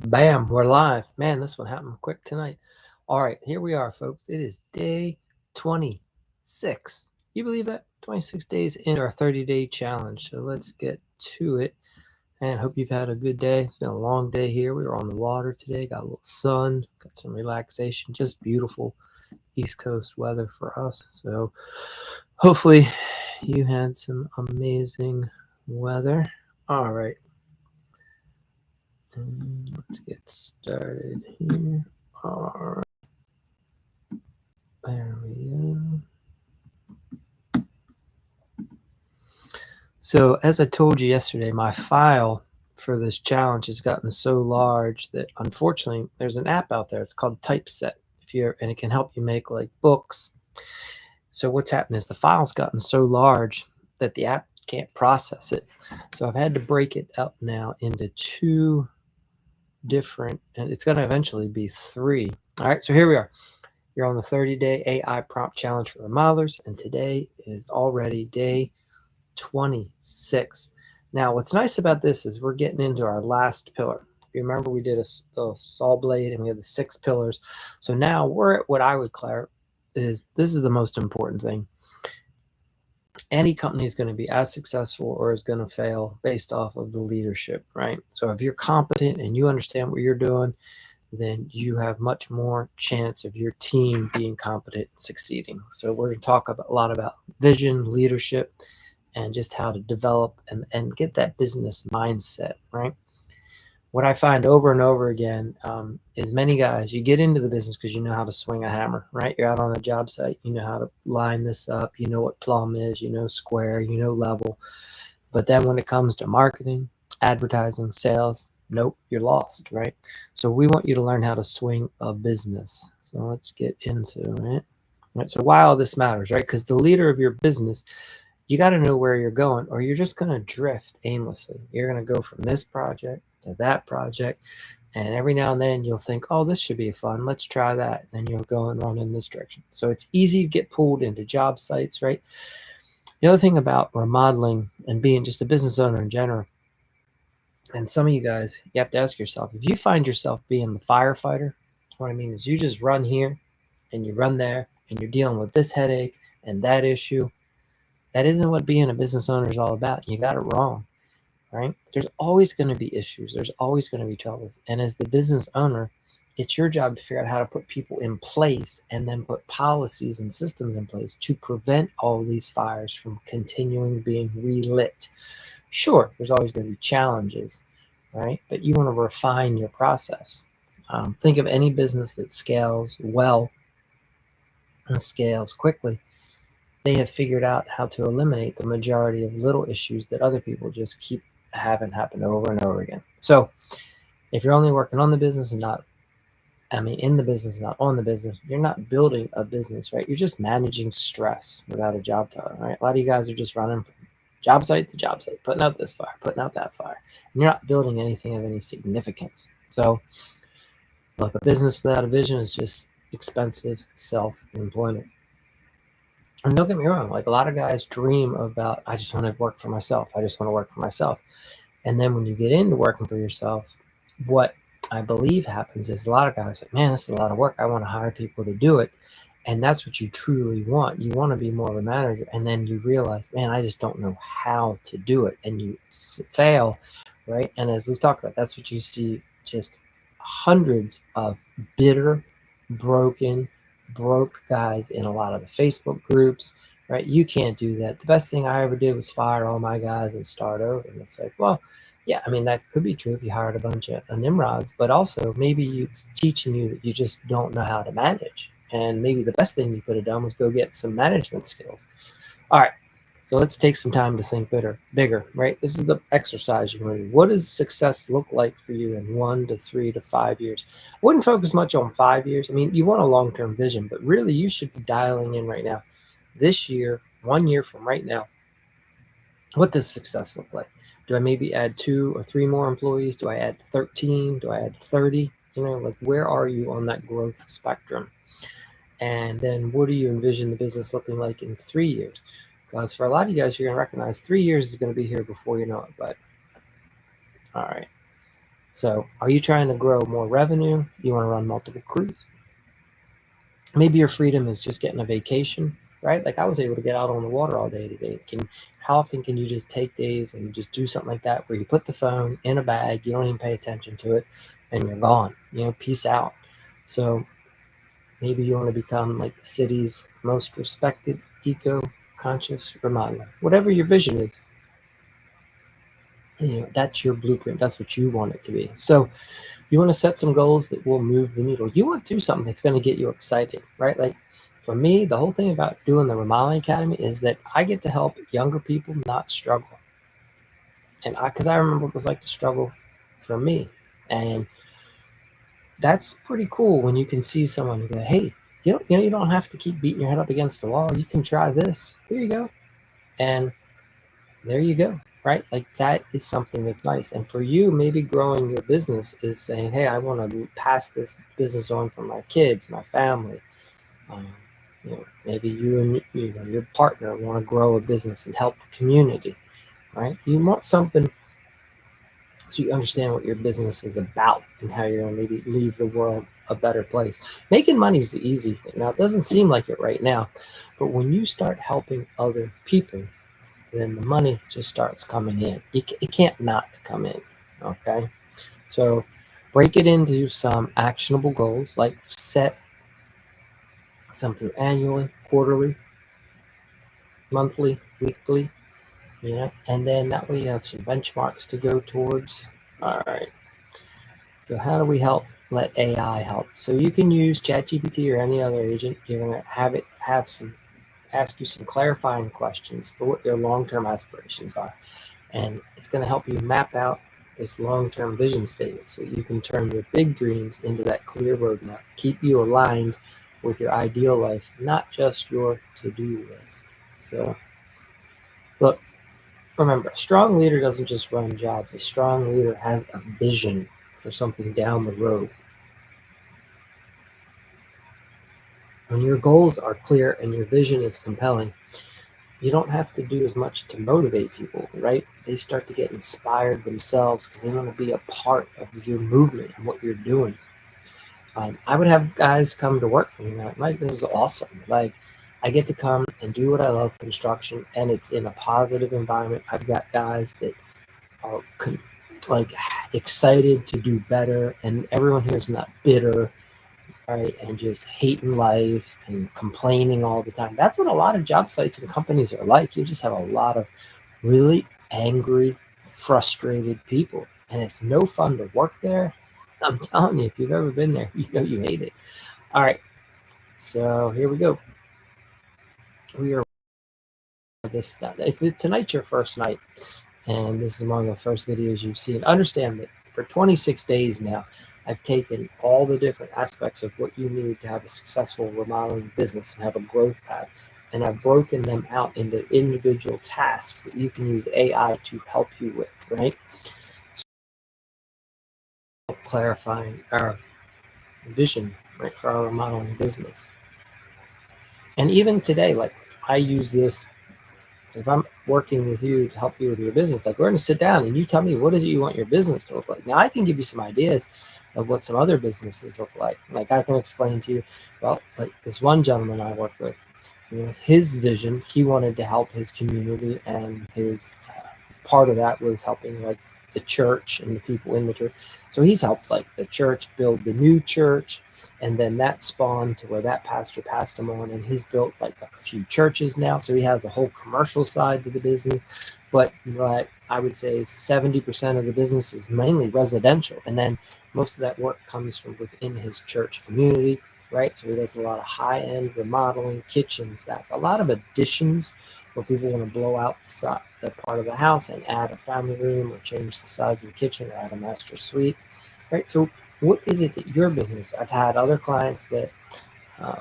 Bam, we're live. Man, this one happened quick tonight. All right, here we are, folks. It is day 26. You believe that? 26 days into our 30-day challenge. So let's get to it. And hope you've had a good day. It's been a long day here. We were on the water today, got a little sun, got some relaxation. Just beautiful East Coast weather for us. So hopefully you had some amazing weather. All right. Let's get started here. All right. There we go. So as I told you yesterday, my file for this challenge has gotten so large that unfortunately there's an app out there. It's called Typeset. And it can help you make like books. So what's happened is the file's gotten so large that the app can't process it. So I've had to break it up now into two different, and it's going to eventually be three. All right, so here we are. You're on the 30-day AI prompt challenge for remodelers, and today is already day 26. Now, what's nice about this is we're getting into our last pillar. You remember we did a saw blade and we had the 6 pillars. So now we're at what I would declare is this is the most important thing. Any company is going to be as successful or is going to fail based off of the leadership, right? So if you're competent and you understand what you're doing, then you have much more chance of your team being competent and succeeding. So we're going to talk a lot about vision, leadership, and just how to develop and get that business mindset, right? What I find over and over again is many guys, you get into the business because you know how to swing a hammer, right? You're out on the job site, you know how to line this up, you know what plumb is, you know square, you know level. But then when it comes to marketing, advertising, sales, nope, you're lost, right? So we want you to learn how to swing a business. So let's get into it. Right, so why all this matters, right? Because the leader of your business, you got to know where you're going or you're just going to drift aimlessly. You're going to go from this project to that project. And every now and then you'll think, oh, this should be fun. Let's try that. And you'll go and run in this direction. So it's easy to get pulled into job sites, right? The other thing about remodeling and being just a business owner in general, and some of you guys, you have to ask yourself, if you find yourself being the firefighter, what I mean is you just run here and you run there and you're dealing with this headache and that issue. That isn't what being a business owner is all about. You got it wrong, right? There's always going to be issues. There's always going to be troubles. And as the business owner, it's your job to figure out how to put people in place and then put policies and systems in place to prevent all these fires from continuing being relit. Sure, there's always going to be challenges, right? But you want to refine your process. Think of any business that scales well and scales quickly. They have figured out how to eliminate the majority of little issues that other people just keep having happen over and over again. So if you're only working on the business and in the business, not on the business, you're not building a business, right? You're just managing stress without a job title, right? A lot of you guys are just running from job site to job site, putting out this fire, putting out that fire. And you're not building anything of any significance. So look, a business without a vision is just expensive self-employment. And don't get me wrong, like a lot of guys dream about, I just want to work for myself. I just want to work for myself. And then when you get into working for yourself, what I believe happens is a lot of guys like, man, this is a lot of work. I want to hire people to do it. And that's what you truly want. You want to be more of a manager. And then you realize, man, I just don't know how to do it. And you fail, right? And as we've talked about, that's what you see, just hundreds of bitter, broke guys in a lot of the Facebook groups, right? You can't do that. The best thing I ever did was fire all my guys and start over. And it's like, well, yeah, I mean, that could be true if you hired a bunch of Nimrods, but also maybe it's teaching you that you just don't know how to manage. And maybe the best thing you could have done was go get some management skills. All right, so let's take some time to think bigger, right? This is the exercise you're going to do. What does success look like for you in 1 to 3 to 5 years? I wouldn't focus much on 5 years. I mean, you want a long-term vision, but really you should be dialing in right now. This year, 1 year from right now, what does success look like? Do I maybe add 2 or 3 more employees? Do I add 13? Do I add 30? Like where are you on that growth spectrum? And then what do you envision the business looking like in 3 years? Because for a lot of you guys, you're going to recognize 3 years is going to be here before you know it. But all right. So are you trying to grow more revenue? You want to run multiple crews? Maybe your freedom is just getting a vacation, right? Like I was able to get out on the water all day today. How often can you just take days and just do something like that where you put the phone in a bag, you don't even pay attention to it, and you're gone, peace out. So maybe you want to become like the city's most respected eco-conscious remodeler. Whatever your vision is, that's your blueprint. That's what you want it to be. So you want to set some goals that will move the needle. You want to do something that's going to get you excited, right? Like for me, the whole thing about doing the Remodeling Academy is that I get to help younger people not struggle. And because I remember what it was like to struggle for me. And that's pretty cool when you can see someone and go, hey, you don't have to keep beating your head up against the wall. You can try this. Here you go. And there you go, right? Like that is something that's nice. And for you, maybe growing your business is saying, hey, I want to pass this business on for my kids, my family. Maybe you and your partner want to grow a business and help the community, right? You want something so you understand what your business is about and how you're going to maybe leave the world a better place. Making money is the easy thing. Now, it doesn't seem like it right now, but when you start helping other people, then the money just starts coming in. It can't not come in, okay? So break it into some actionable goals, like set something annually, quarterly, monthly, weekly, and then that way you have some benchmarks to go towards. All right. So how do we let AI help? So you can use ChatGPT or any other agent. You're going to ask you some clarifying questions for what your long-term aspirations are. And it's going to help you map out this long-term vision statement so you can turn your big dreams into that clear roadmap. Keep you aligned with your ideal life, not just your to-do list. So look, remember, a strong leader doesn't just run jobs. A strong leader has a vision for something down the road. When your goals are clear and your vision is compelling, you don't have to do as much to motivate people, right? They start to get inspired themselves because they want to be a part of your movement and what you're doing. I would have guys come to work for me like, Mike, this is awesome. Like, I get to come and do what I love, construction, and it's in a positive environment. I've got guys that are excited to do better, and everyone here is not bitter, right, and just hating life and complaining all the time. That's what a lot of job sites and companies are like. You just have a lot of really angry, frustrated people, and it's no fun to work there. I'm telling you, if you've ever been there, you know you hate it. All right, so here we go. We are this stuff. If tonight's your first night, and this is one of the first videos you've seen, understand that for 26 days now, I've taken all the different aspects of what you need to have a successful remodeling business and have a growth path, and I've broken them out into individual tasks that you can use AI to help you with, right? So clarifying our vision, right, for our remodeling business. And even today, like I use this, if I'm working with you to help you with your business, like we're going to sit down and you tell me what is it you want your business to look like. Now I can give you some ideas of what some other businesses look like. Like I can explain to you, well, like this one gentleman I work with, his vision, he wanted to help his community, and his part of that was helping like the church and the people in the church. So he's helped like the church build the new church, and then that spawned to where that pastor passed him on, and he's built like a few churches now. So he has a whole commercial side to the business, but I would say 70% of the business is mainly residential, and then most of that work comes from within his church community, right? So he does a lot of high-end remodeling, kitchens, back, a lot of additions where people want to blow out the part of the house and add a family room or change the size of the kitchen or add a master suite, right? So what is it that your business? I've had other clients that,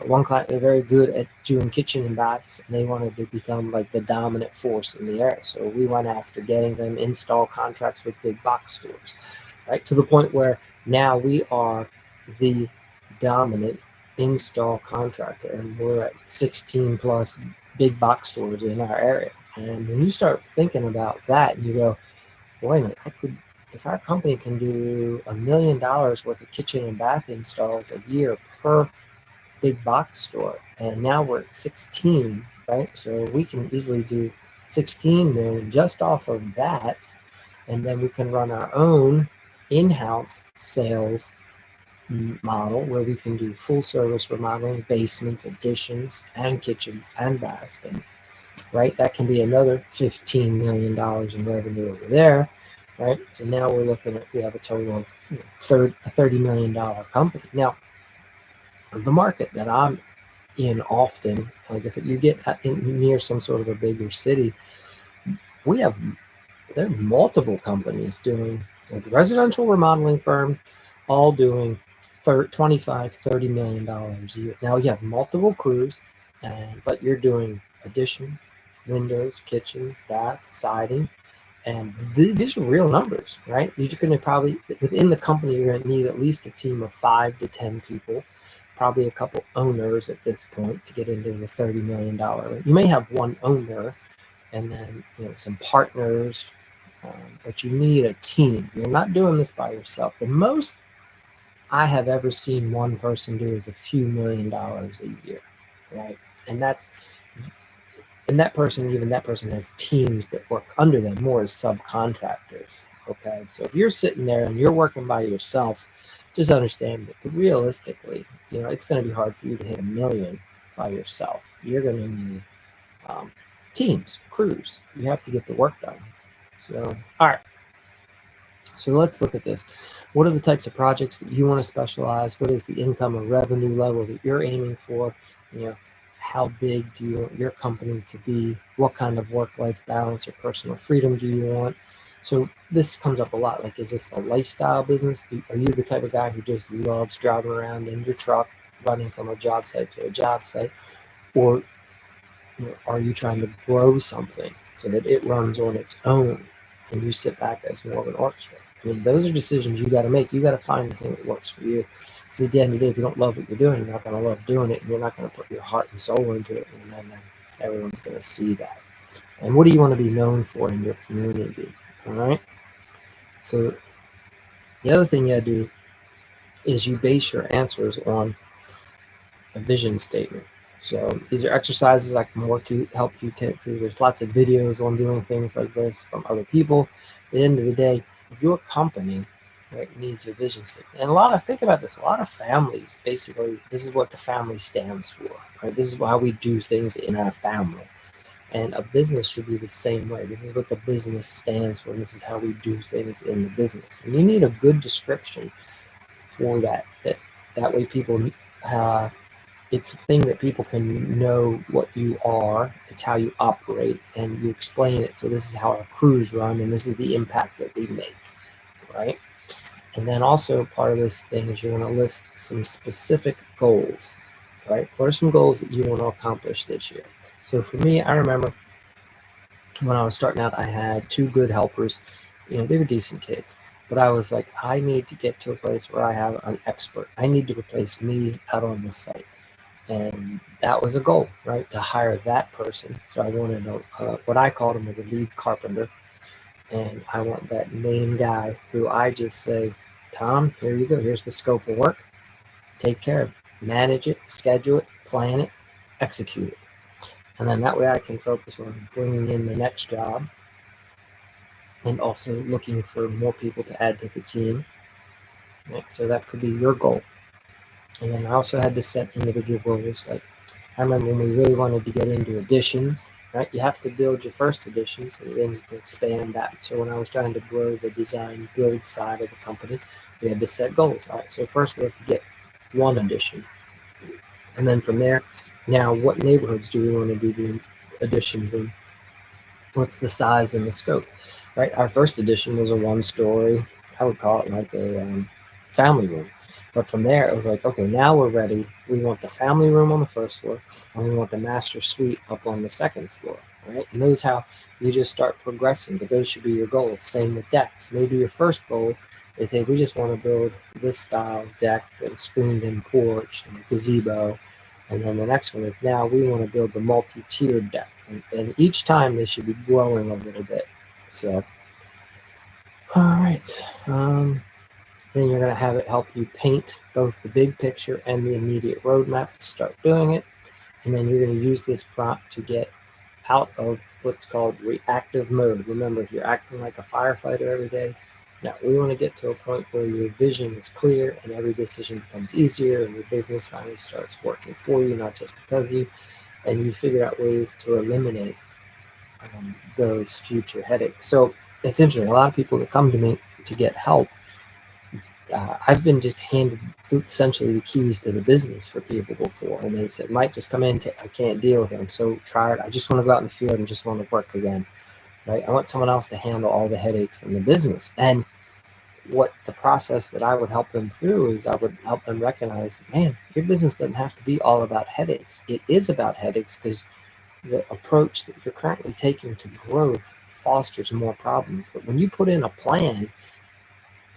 one client, they're very good at doing kitchen and baths, and they wanted to become like the dominant force in the area. So we went after getting them install contracts with big box stores, right? To the point where now we are the dominant install contractor, and we're at 16 plus big box stores in our area. And when you start thinking about that, and you go, wait a minute, if our company can do $1 million worth of kitchen and bath installs a year per big box store, and now we're at 16, right? So we can easily do 16 million just off of that, and then we can run our own in-house sales model where we can do full service remodeling, basements, additions, and kitchens and baths, and right, that can be another $15 million in revenue over there, right? So now we're looking at, we have a total of a $30 million company. Now, the market that I'm in often, like if you get near some sort of a bigger city, there are multiple companies doing, like residential remodeling firms, all doing $25, $30 million a year. Now you have multiple crews, but you're doing additions, windows, kitchens, bath, siding, and these are real numbers, right? You're going to probably, within the company, you're going to need at least a team of 5 to 10 people, probably a couple owners at this point to get into the $30 million. You may have one owner and then some partners, but you need a team. You're not doing this by yourself. The most I have ever seen one person do is a few $1 million a year, right? And that person has teams that work under them more as subcontractors. Okay, so if you're sitting there and you're working by yourself, just understand that realistically, it's going to be hard for you to hit $1 million by yourself. You're going to need teams, crews. You have to get the work done. So, all right. So let's look at this. What are the types of projects that you want to specialize? What is the income or revenue level that you're aiming for? How big do you want your company to be? What kind of work-life balance or personal freedom do you want? So this comes up a lot. Like, is this a lifestyle business? Are you the type of guy who just loves driving around in your truck, running from a job site to a job site? Or are you trying to grow something so that it runs on its own and you sit back as more of an orchestra? I mean, those are decisions you got to make. You got to find the thing that works for you. Because at the end of the day, if you don't love what you're doing, you're not going to love doing it, and you're not going to put your heart and soul into it, and then everyone's going to see that. And what do you want to be known for in your community? All right. So the other thing you got to do is you base your answers on a vision statement. So these are exercises I can help you take to. There's lots of videos on doing things like this from other people. At the end of the day, your company, right, needs a vision statement. And think about this, a lot of families, basically, this is what the family stands for, right? This is how we do things in our family. And a business should be the same way. This is what the business stands for. And this is how we do things in the business. And you need a good description for that. That way people, it's a thing that people can know what you are. It's how you operate, and you explain it. So this is how our crews run, and this is the impact that we make, right? And then also part of this thing is you want to list some specific goals, right? What are some goals that you want to accomplish this year? So for me, I remember when I was starting out, I had 2 good helpers. They were decent kids, but I was like, I need to get to a place where I have an expert. I need to replace me out on the site. And that was a goal, right? To hire that person. So I wanted what I called him was a lead carpenter. And I want that main guy who I just say, Tom, here you go. Here's the scope of work. Take care of it. Manage it, schedule it, plan it, execute it. And then that way I can focus on bringing in the next job and also looking for more people to add to the team. Right? So that could be your goal. And then I also had to set individual goals. Like, I remember when we really wanted to get into additions, right? You have to build your first additions, and then you can expand that. So when I was trying to grow the design build side of the company, we had to set goals. All right, so first we have to get 1 addition. And then from there, now what neighborhoods do we want to do the additions in? What's the size and the scope, right? Our first addition was a 1-story, I would call it like a family room. But from there, it was like, okay, now we're ready. We want the family room on the first floor, and we want the master suite up on the second floor, right? And those how you just start progressing, but those should be your goals. Same with decks. Maybe your first goal is, hey, we just want to build this style deck with a screened-in porch and a gazebo. And then the next one is, now we want to build the multi-tiered deck. And each time they should be growing a little bit. So, All right. Then you're going to have it help you paint both the big picture and the immediate roadmap to start doing it. And then you're going to use this prompt to get out of what's called reactive mode. Remember, if you're acting like a firefighter every day, now we want to get to a point where your vision is clear and every decision becomes easier and your business finally starts working for you, not just because of you, and you figure out ways to eliminate those future headaches. So it's interesting. A lot of people that come to me to get help, I've been just handed essentially the keys to the business for people before, and they've said, "Mike, just come in. I can't deal with it. I'm so tired. I just want to go out in the field and just want to work again." Right? I want someone else to handle all the headaches in the business. And what the process that I would help them through is I would help them recognize, man, your business doesn't have to be all about headaches. It is about headaches because the approach that you're currently taking to growth fosters more problems. But when you put in a plan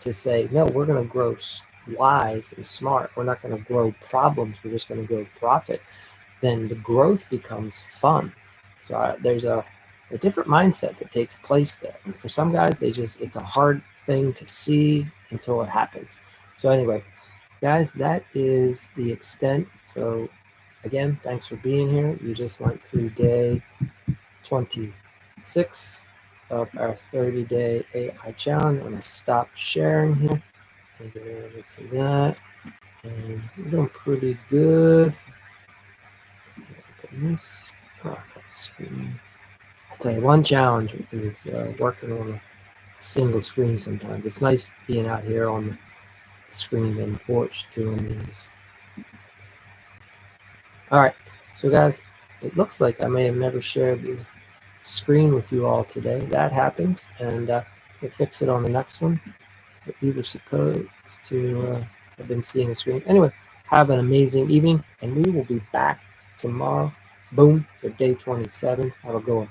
to say, no, we're going to grow wise and smart, we're not going to grow problems, we're just going to grow profit, then the growth becomes fun. So there's a different mindset that takes place there. And for some guys, it's a hard thing to see until it happens. So anyway, guys, that is the extent. So again, thanks for being here. You just went through day 26 of our 30-day AI challenge. I'm going to stop sharing here and get over to that. And we're doing pretty good. This screen. I'll tell you, one challenge is working on a single screen sometimes. It's nice being out here on the screen and porch doing these. All right, so guys, it looks like I may have never shared the screen with you all today. That happens, and we'll fix it on the next one. But we were supposed to have been seeing the screen. Anyway, have an amazing evening, and we will be back tomorrow. Boom, for day 27. Have a good one.